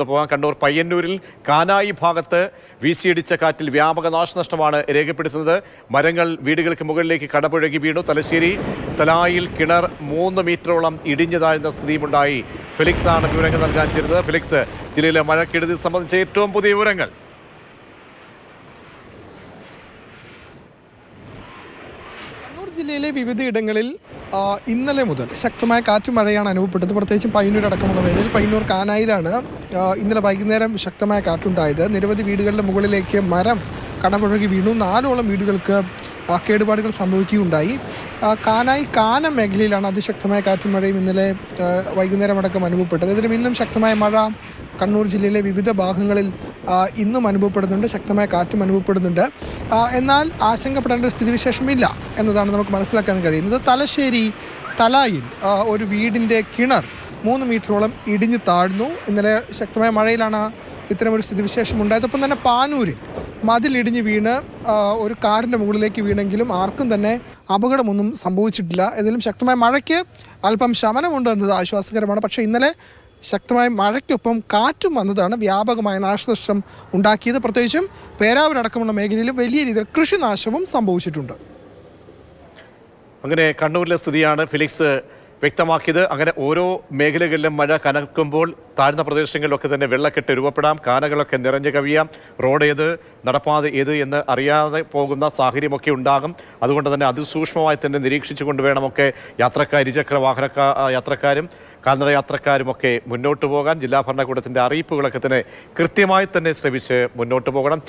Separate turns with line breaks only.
പോകാം. കണ്ണൂർ പയ്യന്നൂരിൽ കാനായി ഭാഗത്ത് വീശിയടിച്ച കാറ്റിൽ വ്യാപക നാശനഷ്ടമാണ് രേഖപ്പെടുത്തുന്നത്. മരങ്ങൾ വീടുകൾക്ക് മുകളിലേക്ക് കടപുഴകി വീണു. തലശ്ശേരി തലായിൽ കിണർ 3 മീറ്ററോളം ഇടിഞ്ഞു താഴ്ന്ന സ്ഥിതിയുമുണ്ടായി. ഫെലിക്സ് ആണ് വിവരങ്ങൾ നൽകാൻ ചേരുന്നത്. ഫെലിക്സ്, ജില്ലയിലെ മഴക്കെടുതി സംബന്ധിച്ച ഏറ്റവും പുതിയ വിവരങ്ങൾ.
കണ്ണൂർ ജില്ലയിലെ വിവിധയിടങ്ങളിൽ ഇന്നലെ മുതൽ ശക്തമായ കാറ്റും മഴയാണ് അനുഭവപ്പെട്ടത്. പ്രത്യേകിച്ചും പയ്യന്നൂർ അടക്കമുള്ള മേഖലയിൽ പയ്യന്നൂർ കാനായിലാണ് ഇന്നലെ വൈകുന്നേരം ശക്തമായ കാറ്റുണ്ടായത്. നിരവധി വീടുകളുടെ മുകളിലേക്ക് മരം കടപുഴകി വീണു. 4ഓളം വീടുകൾക്ക് കേടുപാടുകൾ സംഭവിക്കുകയുണ്ടായി. കാനായി കാനം മേഖലയിലാണ് അതിശക്തമായ കാറ്റും മഴയും ഇന്നലെ വൈകുന്നേരം അടക്കം അനുഭവപ്പെട്ടത്. ഇതിലും ഇന്നും ശക്തമായ മഴ കണ്ണൂർ ജില്ലയിലെ വിവിധ ഭാഗങ്ങളിൽ ഇന്നും അനുഭവപ്പെടുന്നുണ്ട്. ശക്തമായ കാറ്റും അനുഭവപ്പെടുന്നുണ്ട്. എന്നാൽ ആശങ്കപ്പെടേണ്ട സ്ഥിതിവിശേഷമില്ല എന്നതാണ് നമുക്ക് മനസ്സിലാക്കാൻ കഴിയുന്നത്. തലശ്ശേരി തലായിൽ ഒരു വീടിൻ്റെ കിണർ 3 മീറ്ററോളം ഇടിഞ്ഞു താഴ്ന്നു. ഇന്നലെ ശക്തമായ മഴയിലാണ് ഇത്തരമൊരു സ്ഥിതിവിശേഷം ഉണ്ടായത്. ഒപ്പം തന്നെ പാനൂരിൽ മതിലിടിഞ്ഞ് വീണ് ഒരു കാറിൻ്റെ മുകളിലേക്ക് വീണെങ്കിലും ആർക്കും തന്നെ അപകടമൊന്നും സംഭവിച്ചിട്ടില്ല. ഏതായാലും ശക്തമായ മഴയ്ക്ക് അല്പം ശമനമുണ്ട് എന്നത് ആശ്വാസകരമാണ്. പക്ഷേ ഇന്നലെ ശക്തമായ മഴയ്ക്കൊപ്പം കാറ്റും വന്നതാണ് വ്യാപകമായ നാശനഷ്ടം ഉണ്ടാക്കിയത്. പ്രത്യേകിച്ചും പേരാവൂരടക്കമുള്ള മേഖലയിൽ വലിയ രീതിയിൽ കൃഷിനാശവും സംഭവിച്ചിട്ടുണ്ട്.
അങ്ങനെ കണ്ണൂരിലെ സ്ഥിതിയാണ് ഫെലിക്സ് വ്യക്തമാക്കിയത്. അങ്ങനെ ഓരോ മേഖലകളിലും മഴ കനക്കുമ്പോൾ താഴ്ന്ന പ്രദേശങ്ങളിലൊക്കെ തന്നെ വെള്ളക്കെട്ട് രൂപപ്പെടാം, കാനകളൊക്കെ നിറഞ്ഞു കവിയാം, റോഡ് ഏത്, നടപ്പാത ഏത് എന്ന് അറിയാതെ പോകുന്ന സാഹചര്യമൊക്കെ ഉണ്ടാകും. അതുകൊണ്ട് തന്നെ അതിസൂക്ഷ്മമായി തന്നെ നിരീക്ഷിച്ചു കൊണ്ടുവേണമൊക്കെ ഇരുചക്ര വാഹന യാത്രക്കാരും കാൽനട യാത്രക്കാരുമൊക്കെ മുന്നോട്ട് പോകാൻ ജില്ലാ ഭരണകൂടത്തിൻ്റെ അറിയിപ്പുകളൊക്കെ തന്നെ കൃത്യമായി തന്നെ ശ്രമിച്ച് മുന്നോട്ട് പോകണം.